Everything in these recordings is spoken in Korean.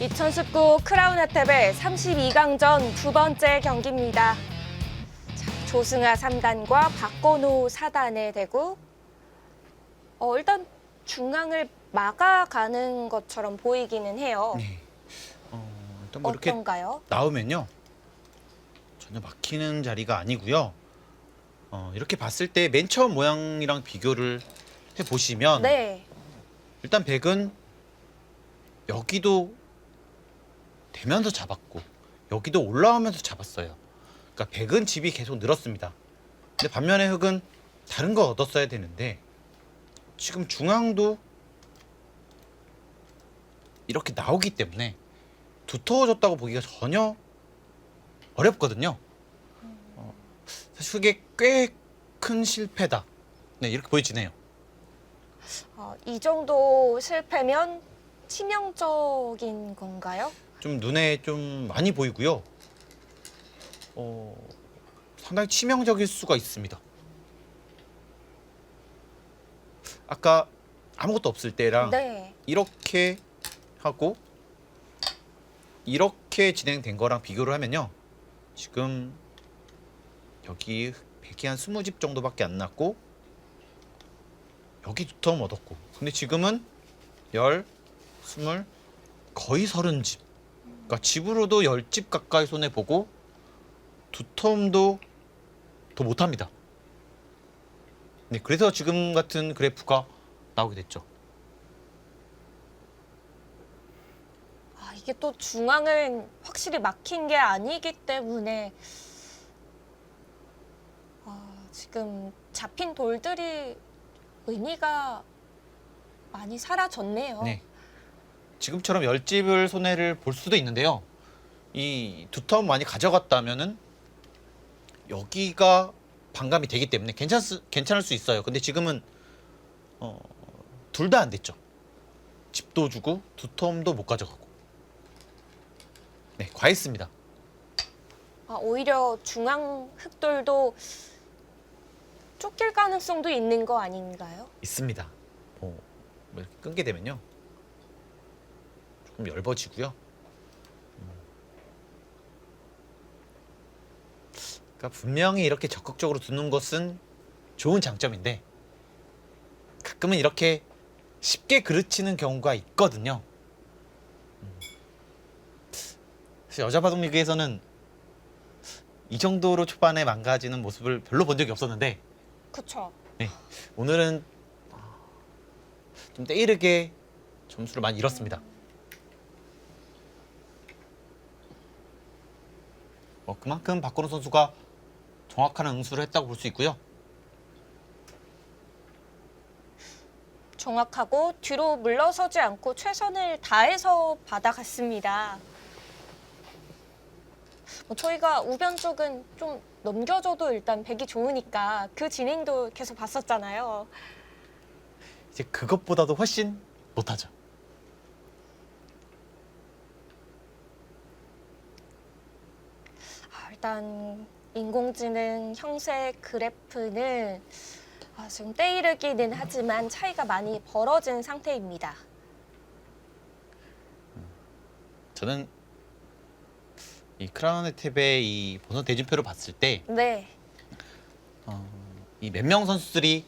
2019 크라운 핫탭의 32강전 두 번째 경기입니다. 자, 조승아 3단과 박건우 4단의 대구. 일단 중앙을 막아가는 것처럼 보이기는 해요. 네. 일단 뭐 이렇게 어떤가요? 나오면요. 전혀 막히는 자리가 아니고요. 이렇게 봤을 때 맨 처음 모양이랑 비교를 해보시면 네. 일단 백은 여기도 되면서 잡았고 여기도 올라오면서 잡았어요. 그러니까 백은 집이 계속 늘었습니다. 근데 반면에 흑은 다른 거 얻었어야 되는데 지금 중앙도 이렇게 나오기 때문에 두터워졌다고 보기가 전혀 어렵거든요. 사실 그게 꽤 큰 실패다. 네, 이렇게 보여지네요. 이 정도 실패면 치명적인 건가요? 좀 눈에 좀 많이 보이고요. 상당히 치명적일 수가 있습니다. 아까 아무것도 없을 때랑 네. 이렇게 하고 이렇게 진행된 거랑 비교를 하면요. 지금 여기 백이 한 20집 정도밖에 안 났고 여기 두텀 얻었고 근데 지금은 10, 20, 거의 30집 그러니까 집으로도 10집 가까이 손해보고 두텀도 더 못합니다. 네, 그래서 지금 같은 그래프가 나오게 됐죠. 이게 또 중앙을 확실히 막힌 게 아니기 때문에 지금 잡힌 돌들이 의미가 많이 사라졌네요. 네. 지금처럼 10집을 손해를 볼 수도 있는데요. 이 두텀 많이 가져갔다면은 여기가 반감이 되기 때문에 괜찮을 수 있어요. 근데 지금은 둘 다 안 됐죠. 집도 주고 두텀도 못 가져가고. 네, 과했습니다. 오히려 중앙 흑돌도 쫓길 가능성도 있는 거 아닌가요? 있습니다. 뭐 이렇게 끊게 되면요. 조금 얇아지고요. 그러니까 분명히 이렇게 적극적으로 두는 것은 좋은 장점인데 가끔은 이렇게 쉽게 그르치는 경우가 있거든요. 사실 여자 바둑 리그에서는 이 정도로 초반에 망가지는 모습을 별로 본 적이 없었는데 그쵸. 네, 오늘은 좀 때이르게 점수를 많이 잃었습니다. 그만큼 박건우 선수가 정확한 응수를 했다고 볼 수 있고요. 정확하고 뒤로 물러서지 않고 최선을 다해서 받아갔습니다. 저희가 우변 쪽은 좀 넘겨줘도 일단 백이 좋으니까 그 진행도 계속 봤었잖아요. 이제 그것보다도 훨씬 못하죠. 일단 인공지능 형세 그래프는 지금 때이르기는 하지만 차이가 많이 벌어진 상태입니다. 저는 이 크라운 탭의 이 본선 대진표를 봤을 때 네. 이 몇 명 선수들이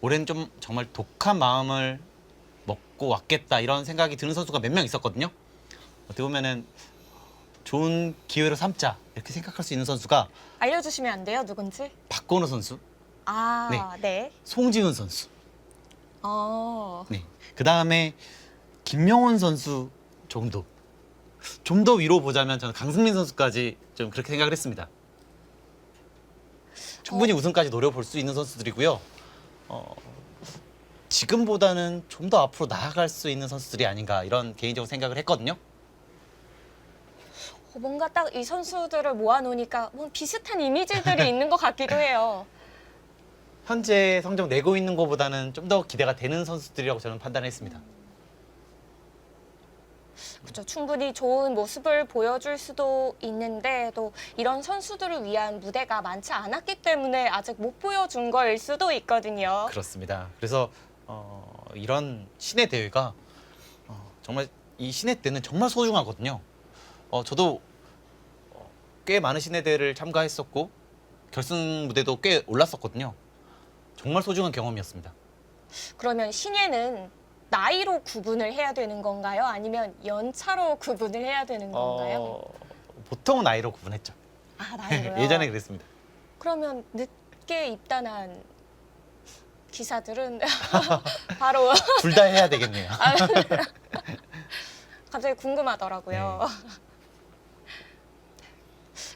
올해는 좀 정말 독한 마음을 먹고 왔겠다 이런 생각이 드는 선수가 몇 명 있었거든요. 어떻게 보면은 좋은 기회로 삼자 이렇게 생각할 수 있는 선수가 알려주시면 안 돼요? 누군지? 박건우 선수, 네. 송지훈 선수, 어, 네. 그 다음에 김명훈 선수 정도. 좀 더 위로 보자면 저는 강승민 선수까지 좀 그렇게 생각을 했습니다. 충분히 우승까지 노려볼 수 있는 선수들이고요. 지금보다는 좀 더 앞으로 나아갈 수 있는 선수들이 아닌가 이런 개인적으로 생각을 했거든요. 뭔가 딱 이 선수들을 모아놓으니까 뭐 비슷한 이미지들이 있는 것 같기도 해요. 현재 성적 내고 있는 것보다는 좀 더 기대가 되는 선수들이라고 저는 판단했습니다. 그렇죠. 충분히 좋은 모습을 보여줄 수도 있는데 또 이런 선수들을 위한 무대가 많지 않았기 때문에 아직 못 보여준 거일 수도 있거든요. 그렇습니다. 그래서 이런 신의 대회가 정말 이 신예 때는 정말 소중하거든요. 저도 꽤 많은 신예 대회를 참가했었고 결승 무대도 꽤 올랐었거든요. 정말 소중한 경험이었습니다. 그러면 신예는 나이로 구분을 해야 되는 건가요? 아니면 연차로 구분을 해야 되는 건가요? 보통 나이로 구분했죠. 아, 나이로요? 예전에 그랬습니다. 그러면 늦게 입단한 기사들은 바로 둘 다 해야 되겠네요. 갑자기 궁금하더라고요.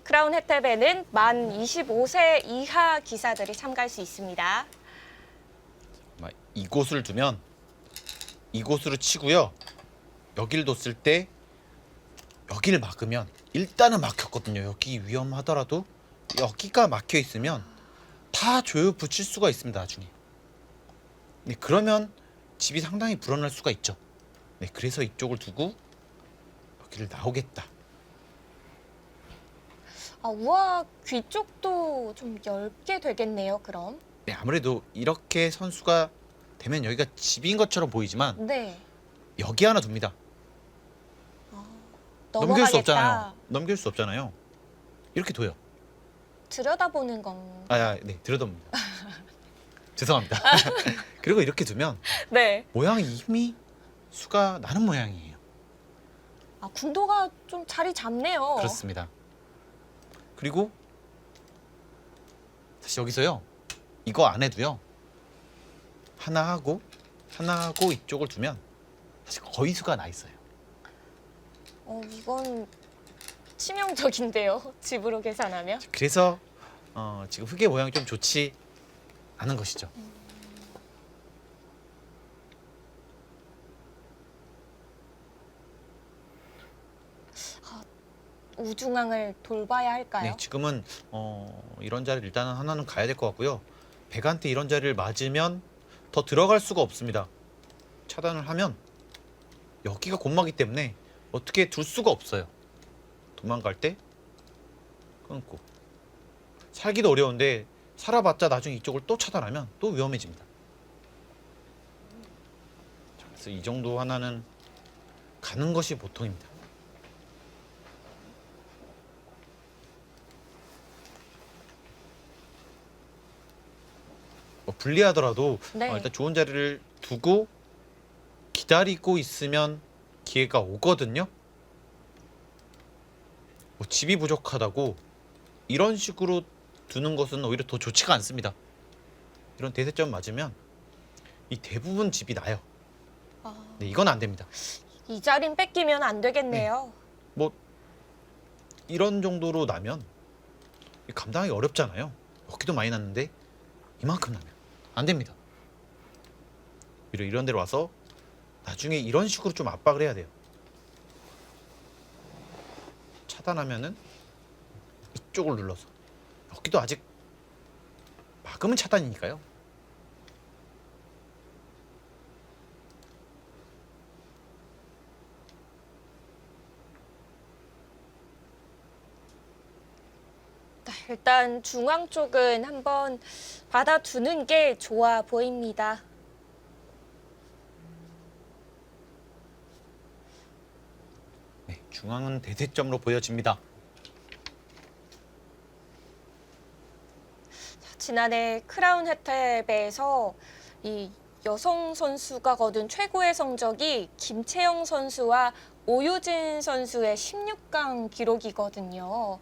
크라운 혜택에는 만 25세 이하 기사들이 참가할 수 있습니다. 이곳을 두면 이곳으로 치고요. 여길 뒀을 때 여기를 막으면 일단은 막혔거든요. 여기 위험하더라도 여기가 막혀 있으면 다 조여 붙일 수가 있습니다. 나중에. 네, 그러면 집이 상당히 불어날 수가 있죠. 네, 그래서 이쪽을 두고 여기를 나오겠다. 아, 우와, 귀 쪽도 좀 얇게 되겠네요, 그럼. 네, 아무래도 이렇게 선수가 되면 여기가 집인 것처럼 보이지만 네. 여기 하나 둡니다. 넘길 수 넘어가겠다. 없잖아요. 넘길 수 없잖아요. 이렇게 둬요. 들여다보는 건. 네, 들여다봅니다. 죄송합니다. 그리고 이렇게 두면 네. 모양이 이미 수가 나는 모양이에요. 아, 궁도가 좀 자리 잡네요. 그렇습니다. 그리고 사실 여기서요. 이거 안 해도요. 하나 하고 이쪽을 두면 사실 거의 수가 나 있어요. 이건 치명적인데요. 집으로 계산하면. 그래서 지금 흙의 모양이 좀 좋지 않은 것이죠. 우중앙을 돌봐야 할까요? 네, 지금은 이런 자리를 일단은 하나는 가야 될 것 같고요. 백한테 이런 자리를 맞으면 더 들어갈 수가 없습니다. 차단을 하면 여기가 곤마기 때문에 어떻게 둘 수가 없어요. 도망갈 때 끊고 살기도 어려운데 살아봤자 나중에 이쪽을 또 차단하면 또 위험해집니다. 자, 그래서 이 정도 하나는 가는 것이 보통입니다. 불리하더라도 네. 일단 좋은 자리를 두고 기다리고 있으면 기회가 오거든요. 집이 부족하다고 이런 식으로 두는 것은 오히려 더 좋지가 않습니다. 이런 대세점 맞으면 이 대부분 집이 나요. 네, 이건 안 됩니다. 이 자리는 뺏기면 안 되겠네요. 뭐 이런 정도로 나면 감당하기 어렵잖아요. 여기도 많이 났는데 이만큼 나면 안 됩니다. 오히려 이런 데로 와서 나중에 이런 식으로 좀 압박을 해야 돼요. 차단하면은 이쪽을 눌러서 여기도 아직 막으면 차단이니까요. 일단 중앙 쪽은 한번 받아두는 게 좋아 보입니다. 네, 중앙은 대세점으로 보여집니다. 지난해 크라운 혜택에서 이 여성 선수가 거둔 최고의 성적이 김채영 선수와 오유진 선수의 16강 기록이거든요.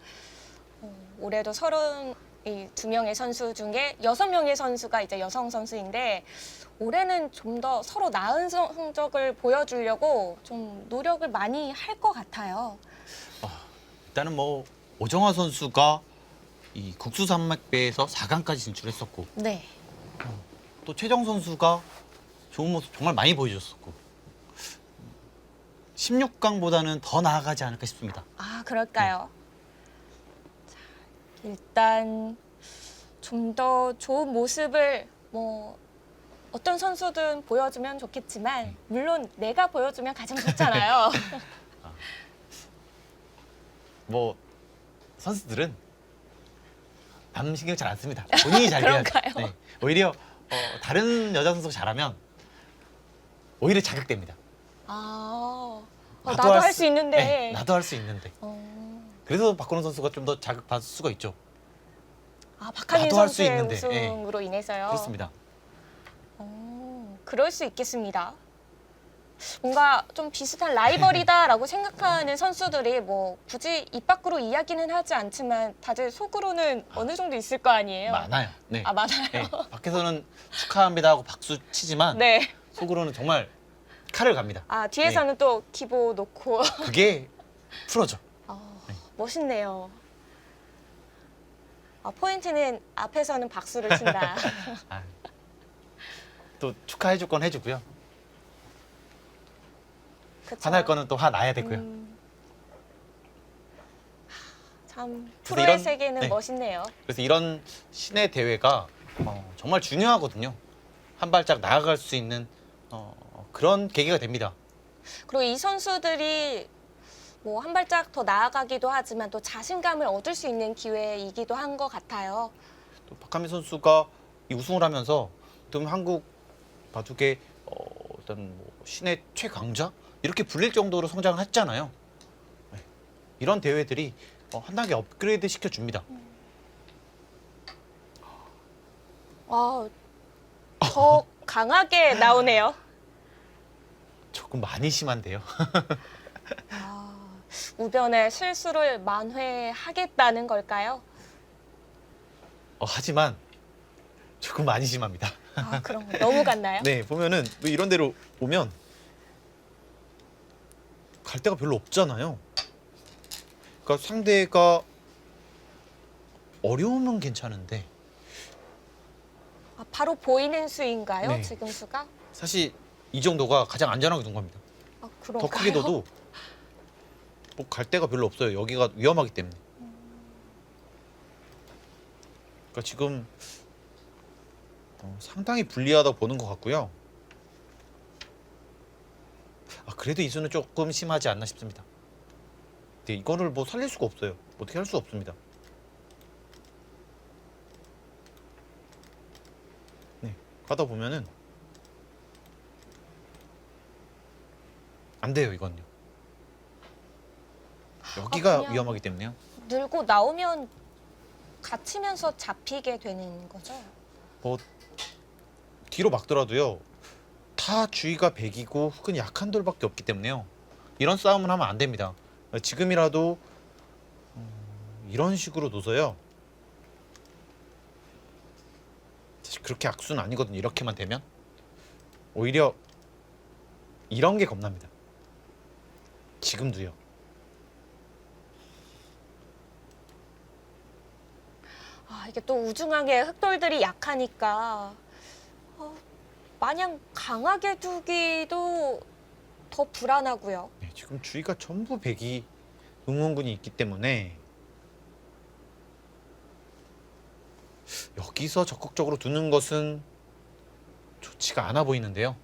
올해도 32명의 선수 중에 6명의 선수가 이제 여성 선수인데 올해는 좀 더 서로 나은 성적을 보여주려고 좀 노력을 많이 할 것 같아요. 일단은 뭐 오정화 선수가 이 국수산맥배에서 4강까지 진출했었고 네. 또 최정 선수가 좋은 모습 정말 많이 보여줬었고 16강보다는 더 나아가지 않을까 싶습니다. 아, 그럴까요? 자, 일단 좀 더 좋은 모습을 뭐 어떤 선수든 보여주면 좋겠지만 물론 내가 보여주면 가장 좋잖아요. 뭐 선수들은 남 신경 잘 안 씁니다. 본인이 잘 돼야죠. 그런가요? 네. 오히려 다른 여자 선수가 잘하면 오히려 자극됩니다. 아, 나도 할 수 있는데. 네, 나도 할 수 있는데. 그래서 박건우 선수가 좀 더 자극받을 수가 있죠. 박하민 나도 할수 선수의 있는데. 우승으로 인해서요. 그렇습니다. 그럴 수 있겠습니다. 뭔가 좀 비슷한 라이벌이다라고 생각하는 선수들이 뭐 굳이 입 밖으로 이야기는 하지 않지만 다들 속으로는 어느 정도 있을 거 아니에요. 많아요. 네. 많아요. 네, 밖에서는 축하합니다 하고 박수 치지만 네. 속으로는 정말 칼을 갑니다. 뒤에서는 또 기보 놓고. 그게 프로죠. 멋있네요. 포인트는 앞에서는 박수를 친다. 아, 또 축하해줄 건 해주고요. 그쵸? 화날 거는 또 화나야 되고요. 참 그래서 프로의 이런- 세계는 네. 멋있네요. 그래서 이런 시내 대회가 정말 중요하거든요. 한 발짝 나아갈 수 있는 그런 계기가 됩니다. 그리고 이 선수들이 뭐 한 발짝 더 나아가기도 하지만 또 자신감을 얻을 수 있는 기회이기도 한 것 같아요. 또 박하민 선수가 이 우승을 하면서 좀 한국 바둑의 어떤 뭐 신의 최강자 이렇게 불릴 정도로 성장을 했잖아요. 네. 이런 대회들이 한 단계 업그레이드 시켜줍니다. 더 강하게 나오네요. 조금 많이 심한데요. 우변의 실수를 만회하겠다는 걸까요? 하지만 조금 많이 심합니다. 그런 거 너무 같나요? 네, 보면은 뭐 이런 데로 오면 갈 데가 별로 없잖아요. 그러니까 상대가 어려우면 괜찮은데 바로 보이는 수인가요? 네. 지금 수가? 사실 이 정도가 가장 안전하게 둔 겁니다. 그런가요? 더 크게 둬도 뭐 갈 데가 별로 없어요. 여기가 위험하기 때문에. 그러니까 지금 상당히 불리하다고 보는 것 같고요. 그래도 이수는 조금 심하지 않나 싶습니다. 근데 이거를 뭐 살릴 수가 없어요. 어떻게 할 수 없습니다. 네, 가다 보면은 안 돼요, 이건요. 여기가 그냥- 위험하기 때문에요. 늘고 나오면 갇히면서 잡히게 되는 거죠? 뭐 뒤로 막더라도요. 다 주의가 100이고 혹은 약한 돌밖에 없기 때문에요. 이런 싸움을 하면 안 됩니다. 지금이라도 이런 식으로 둬서요. 사실 그렇게 악수는 아니거든요. 이렇게만 되면 오히려 이런 게 겁납니다. 지금도요. 이게 또 우중하게 흑돌들이 약하니까 마냥 강하게 두기도 더 불안하고요. 네, 지금 주의가 전부 100이 응원군이 있기 때문에 여기서 적극적으로 두는 것은 좋지가 않아 보이는데요.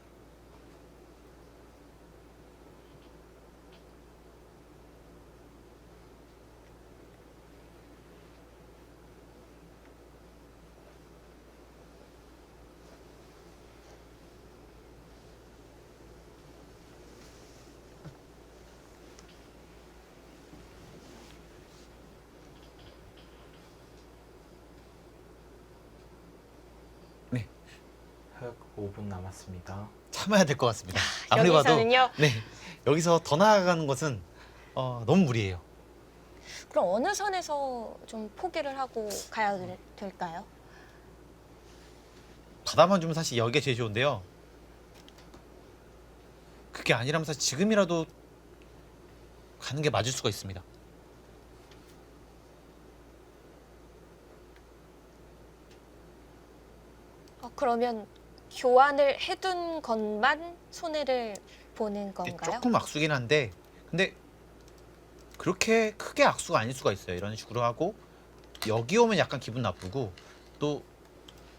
흑 5분 남았습니다. 참아야 될 것 같습니다. 아무리 봐도 여기서는요? 네, 여기서 더 나아가는 것은 너무 무리예요. 그럼 어느 선에서 좀 포기를 하고 가야 될까요? 바다만 주면 사실 여기가 제일 좋은데요. 그게 아니라면 사실 지금이라도 가는 게 맞을 수가 있습니다. 그러면 교환을 해둔 것만 손해를 보는 이게 건가요? 조금 악수긴 한데 근데 그렇게 크게 악수가 아닐 수가 있어요. 이런 식으로 하고 여기 오면 약간 기분 나쁘고 또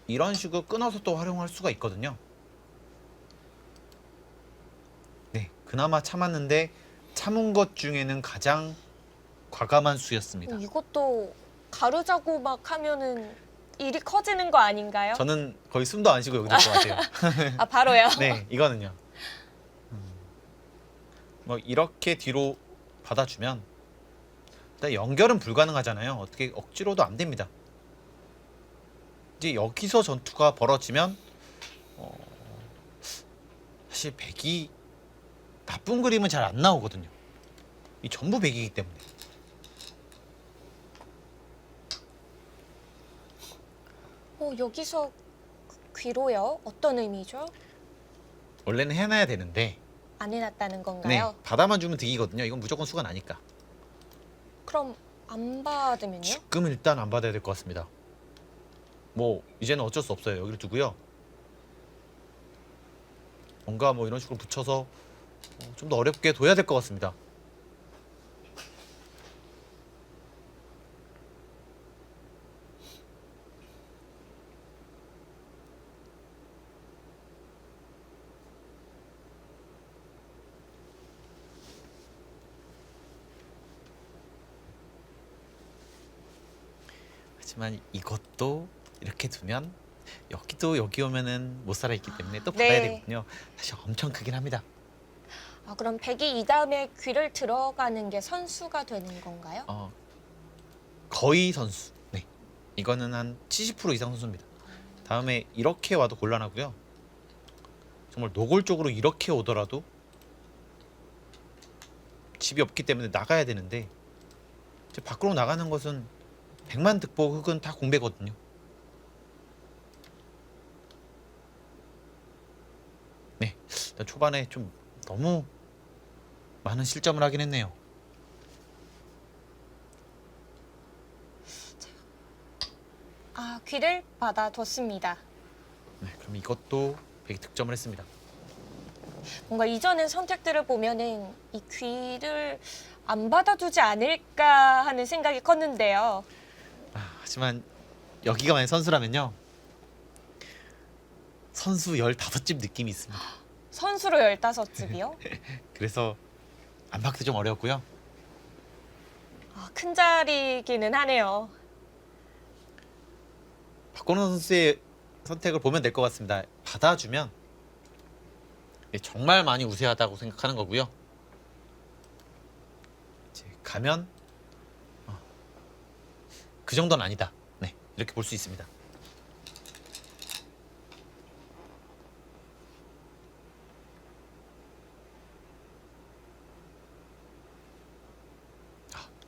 이런 식으로 끊어서 또 활용할 수가 있거든요. 네, 그나마 참았는데 참은 것 중에는 가장 과감한 수였습니다. 이것도 가르자고 막 하면은 일이 커지는 거 아닌가요? 저는 거의 숨도 안 쉬고 여기 될 것 같아요. 바로요? 네, 이거는요. 뭐 이렇게 뒤로 받아주면 일단 연결은 불가능하잖아요. 어떻게 억지로도 안 됩니다. 이제 여기서 전투가 벌어지면 사실 백이 나쁜 그림은 잘 안 나오거든요. 이 전부 백이기 때문에. 여기서 귀로요? 어떤 의미죠? 원래는 해놔야 되는데 안 해놨다는 네, 건가요? 받아만 주면 득이거든요. 이건 무조건 수가 나니까. 그럼 안 받으면요? 지금 일단 안 받아야 될 것 같습니다. 뭐 이제는 어쩔 수 없어요. 여기를 두고요. 뭔가 뭐 이런 식으로 붙여서 좀 더 어렵게 둬야 될 것 같습니다. 하지만 이것도 이렇게 두면 여기도 여기 오면은 못 살아 있기 때문에 또 받아야 네. 되거든요. 사실 엄청 크긴 합니다. 그럼 백이 이 다음에 귀를 들어가는 게 선수가 되는 건가요? 거의 선수. 네, 이거는 한 70% 이상 선수입니다. 다음에 이렇게 와도 곤란하고요. 정말 노골적으로 이렇게 오더라도 집이 없기 때문에 나가야 되는데 이제 밖으로 나가는 것은 백만 득보 흑은 다 공배거든요. 네, 일단 초반에 좀 너무 많은 실점을 하긴 했네요. 귀를 받아뒀습니다. 네, 그럼 이것도 100 득점을 했습니다. 뭔가 이전의 선택들을 보면은 이 귀를 안 받아두지 않을까 하는 생각이 컸는데요. 하지만 여기가 만약 선수라면요. 선수 15집 느낌이 있습니다. 선수로 15집이요? 그래서 안 받기도 좀 어려웠고요. 큰 자리기는 하네요. 박건우 선수의 선택을 보면 될 것 같습니다. 받아주면 정말 많이 우세하다고 생각하는 거고요. 이제 가면 그 정도는 아니다. 네, 이렇게 볼 수 있습니다.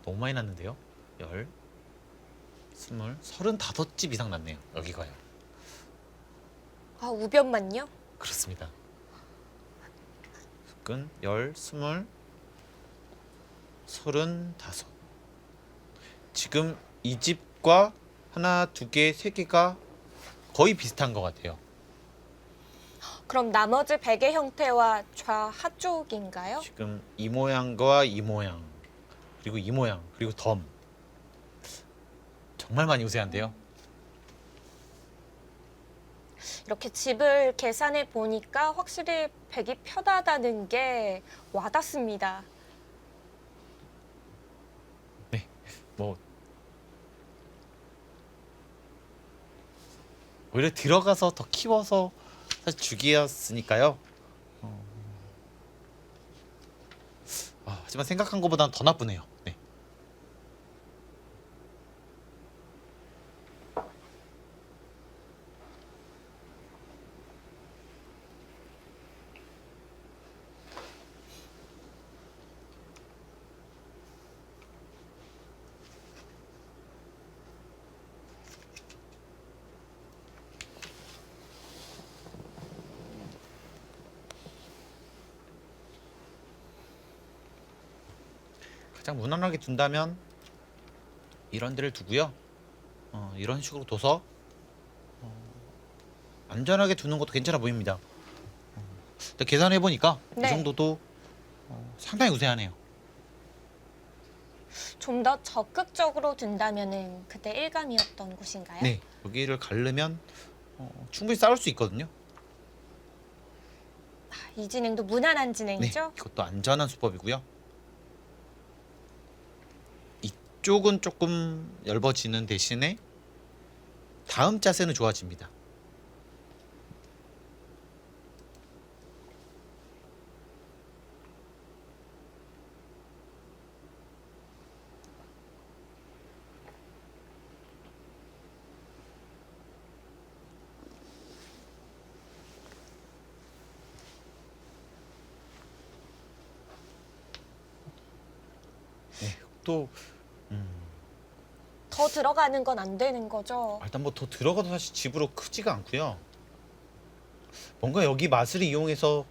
너무 많이 났는데요. 10, 20, 35집 이상 났네요. 여기가요. 우변만요? 그렇습니다. 끈 10, 20, 35. 지금 이 집과 하나, 두 개, 세 개가 거의 비슷한 것 같아요. 그럼 나머지 베개 형태와 좌하 쪽인가요? 지금 이 모양과 이 모양, 그리고 이 모양, 그리고 덤. 정말 많이 우세한데요. 이렇게 집을 계산해 보니까 확실히 백이 편하다는 게 와닿습니다. 뭐 오히려 들어가서 더 키워서 사실 죽이었으니까요. 하지만 생각한 것보다는 더 나쁘네요. 네. 가장 무난하게 둔다면 이런 데를 두고요. 이런 식으로 둬서 안전하게 두는 것도 괜찮아 보입니다. 일단 계산해 보니까 네. 이 정도도 상당히 우세하네요. 좀 더 적극적으로 둔다면은 그때 일감이었던 곳인가요? 네, 여기를 가르면 충분히 싸울 수 있거든요. 이 진행도 무난한 네, 진행이죠? 이것도 안전한 수법이고요. 이쪽은 조금 얇아지는 대신에 다음 자세는 좋아집니다. 이것도 더 들어가는 건 안 되는 거죠. 일단 뭐 더 들어가도 사실 집으로 크지가 않고요. 뭔가 여기 맛을 이용해서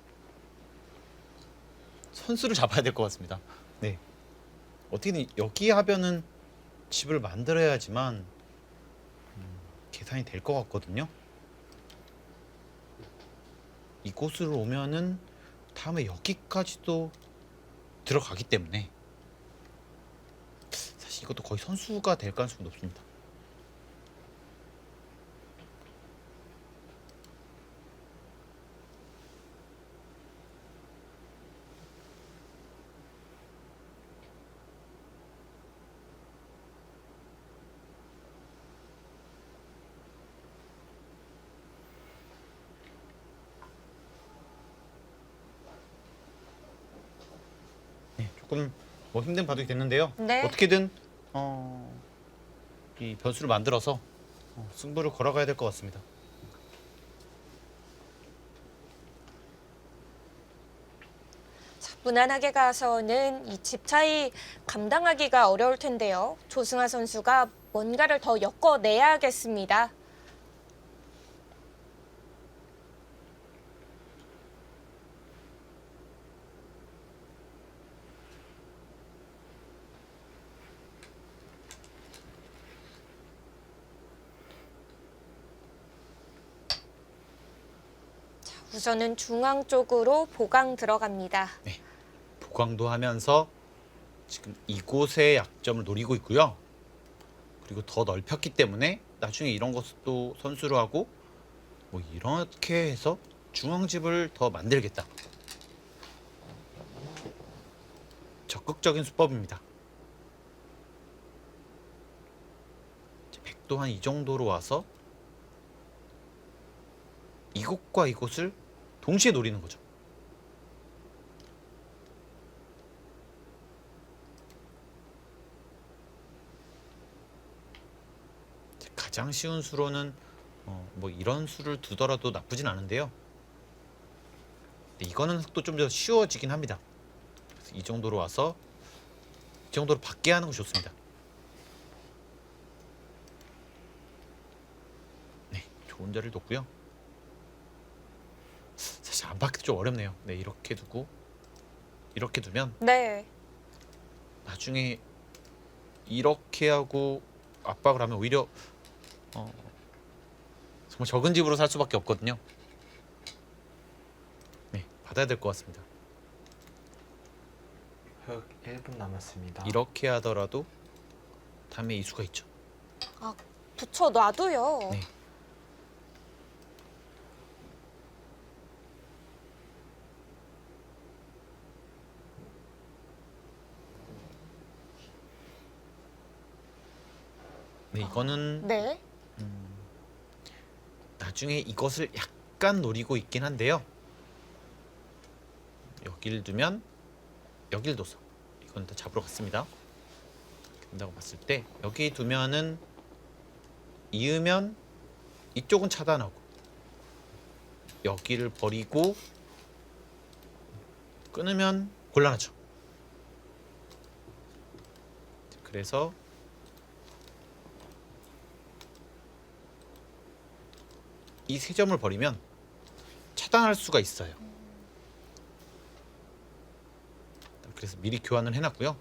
선수를 잡아야 될 것 같습니다. 네. 어떻게든 여기 하변은 집을 만들어야지만 계산이 될 것 같거든요. 이곳으로 오면은 다음에 여기까지도 들어가기 때문에 사실 이것도 거의 선수가 될 가능성이 높습니다. 네, 조금 뭐 힘든 바둑이 됐는데요. 네. 어떻게든 이 변수를 만들어서 승부를 걸어가야 될 것 같습니다. 자, 무난하게 가서는 이 집 차이 감당하기가 어려울 텐데요. 조승아 선수가 뭔가를 더 엮어내야겠습니다. 우선은 중앙 쪽으로 보강 들어갑니다. 보강도 하면서 지금 이곳의 약점을 노리고 있고요. 그리고 더 넓혔기 때문에 나중에 이런 것도 선수로 하고 뭐 이렇게 해서 중앙집을 더 만들겠다. 적극적인 수법입니다. 백도 한 이 정도로 와서 이곳과 이곳을 동시에 노리는 거죠. 가장 쉬운 수로는 뭐 이런 수를 두더라도 나쁘진 않은데요. 근데 이거는 또 좀 더 쉬워지긴 합니다. 그래서 이 정도로 와서 이 정도로 받게 하는 것이 좋습니다. 네, 좋은 자리를 뒀고요. 사실 안 받기도 좀 어렵네요. 네, 이렇게 두고 이렇게 두면 네. 나중에 이렇게 하고 압박을 하면 오히려 정말 적은 집으로 살 수밖에 없거든요. 네, 받아야 될 것 같습니다. 흑 1분 남았습니다. 이렇게 하더라도 다음에 이수가 있죠. 아, 붙여놔도요. 네. 네, 이거는 네. 나중에 이것을 약간 노리고 있긴 한데요. 여기를 두면 여기를 둬서 이건 다 잡으러 갔습니다. 된다고 봤을 때 여기 두면은 이으면 이쪽은 차단하고 여기를 버리고 끊으면 곤란하죠. 그래서 이 세 점을 버리면 차단할 수가 있어요. 그래서 미리 교환을 해놨고요.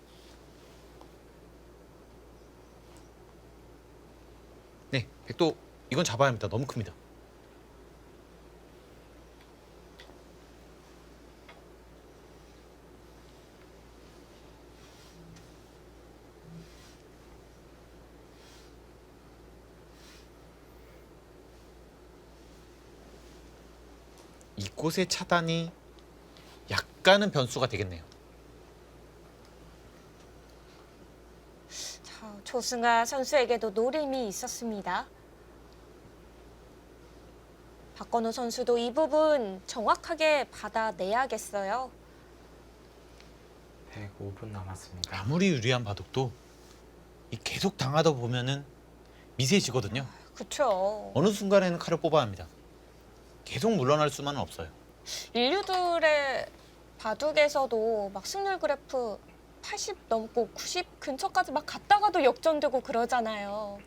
네, 백도 이건 잡아야 합니다. 너무 큽니다. 이곳의 차단이 약간은 변수가 되겠네요. 자, 조승아 선수에게도 노림이 있었습니다. 박건우 선수도 이 부분 정확하게 받아내야겠어요. 105분 남았습니다. 아무리 유리한 바둑도 이 계속 당하다 보면은 미세해지거든요. 그쵸. 어느 순간에는 칼을 뽑아야 합니다. 계속 물러날 수만은 없어요. 인류들의 바둑에서도 막 승률 그래프 80 넘고 90 근처까지 막 갔다가도 역전되고 그러잖아요.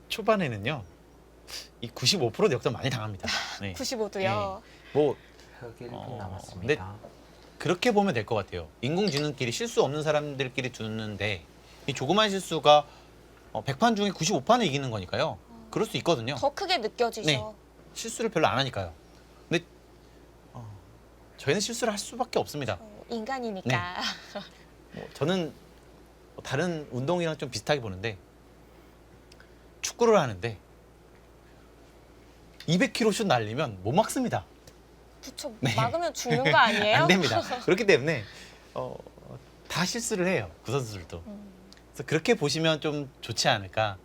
초반에는요. 이 95%는 역전 많이 당합니다. 네. 95도요. 뭐 흑 1분 어, 남았습니다. 그렇게 보면 될 것 같아요. 인공지능끼리 실수 없는 사람들끼리 두는데 이 조그만 실수가 100판 중에 95판을 이기는 거니까요. 그럴 수 있거든요. 더 크게 느껴지죠. 네. 실수를 별로 안 하니까요. 근데 저희는 실수를 할 수밖에 없습니다. 인간이니까. 저는 다른 운동이랑 좀 비슷하게 보는데 축구를 하는데 200km 슛 날리면 못 막습니다. 그쵸. 네. 막으면 죽는 거 아니에요? 안 됩니다. 그렇기 때문에 다 실수를 해요. 그 선수들도. 그래서 그렇게 보시면 좀 좋지 않을까.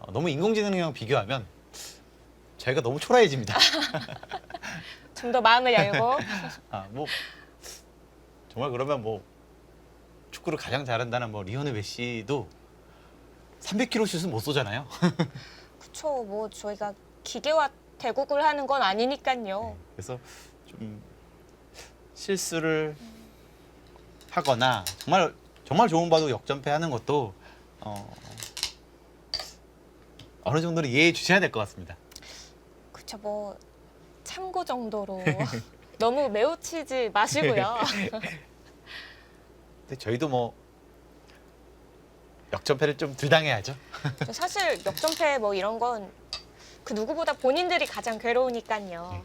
너무 인공지능이랑 비교하면 저희가 너무 초라해집니다. 좀 더 마음을 열고. 뭐 정말 그러면 뭐 축구를 가장 잘한다는 뭐 리오넬 메시도 300km 슛은 못 쏘잖아요. 그쵸. 뭐 저희가 기계와 대국을 하는 건 아니니까요. 그래서 좀 실수를 하거나 정말 좋은 바도 역전패하는 것도 어느 정도는 이해해 주셔야 될 것 같습니다. 그쵸. 뭐 참고 정도로 너무 매우치지 마시고요. 근데 저희도 뭐 역전패를 좀 덜 당해야죠. 사실 역전패 뭐 이런 건 그 누구보다 본인들이 가장 괴로우니까요.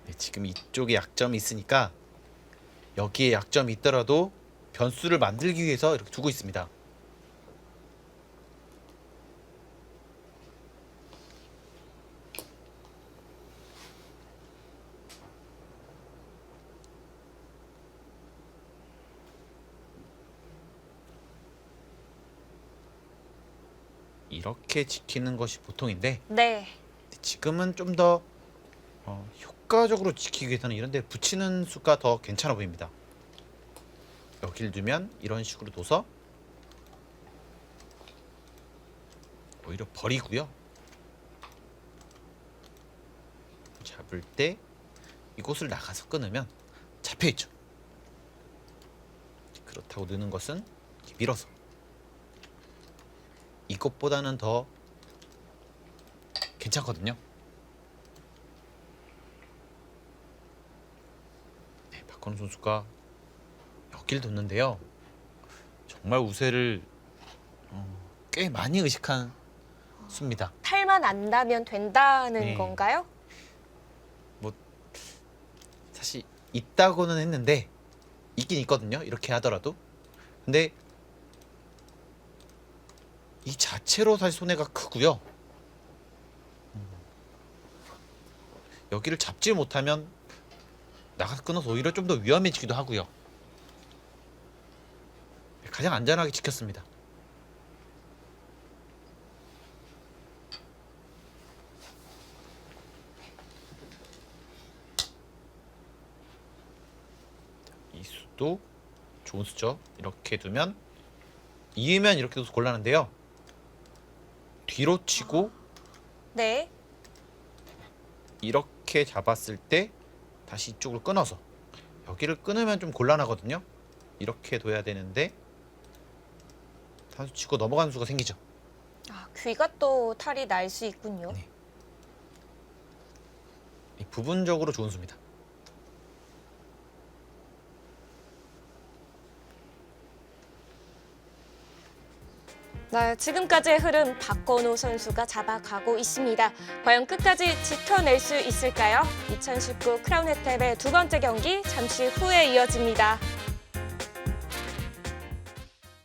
네, 지금 이쪽에 약점이 있으니까 여기에 약점이 있더라도 변수를 만들기 위해서 이렇게 두고 있습니다. 이렇게 지키는 것이 보통인데 네. 지금은 좀 더 효과적으로 지키기 위해서는 이런 데 붙이는 수가 더 괜찮아 보입니다. 여기를 두면 이런 식으로 둬서 오히려 버리고요. 잡을 때 이곳을 나가서 끊으면 잡혀있죠. 그렇다고 느는 것은 이렇게 밀어서 이것보다는 더 괜찮거든요. 네, 박건우 선수가 여길 뒀는데요. 정말 우세를 꽤 많이 의식한 수입니다. 탈만 안다면 된다는 네. 건가요? 사실 있다고는 했는데 있긴 있거든요. 이렇게 하더라도. 근데 이 자체로 사실 손해가 크고요. 여기를 잡지 못하면 나가서 끊어서 오히려 좀 더 위험해지기도 하고요. 가장 안전하게 지켰습니다. 이 수도 좋은 수죠. 이렇게 두면 이으면 이렇게 둬서 곤란한데요. 뒤로 치고 네. 이렇게 잡았을 때 다시 이쪽으로 끊어서 여기를 끊으면 좀 곤란하거든요. 이렇게 둬야 되는데 단수 치고 넘어가는 수가 생기죠. 귀가 또 탈이 날 수 있군요. 네. 부분적으로 좋은 수입니다. 네, 지금까지의 흐름 박건우 선수가 잡아가고 있습니다. 과연 끝까지 지켜낼 수 있을까요? 2019 크라운 혜택의 두 번째 경기 잠시 후에 이어집니다.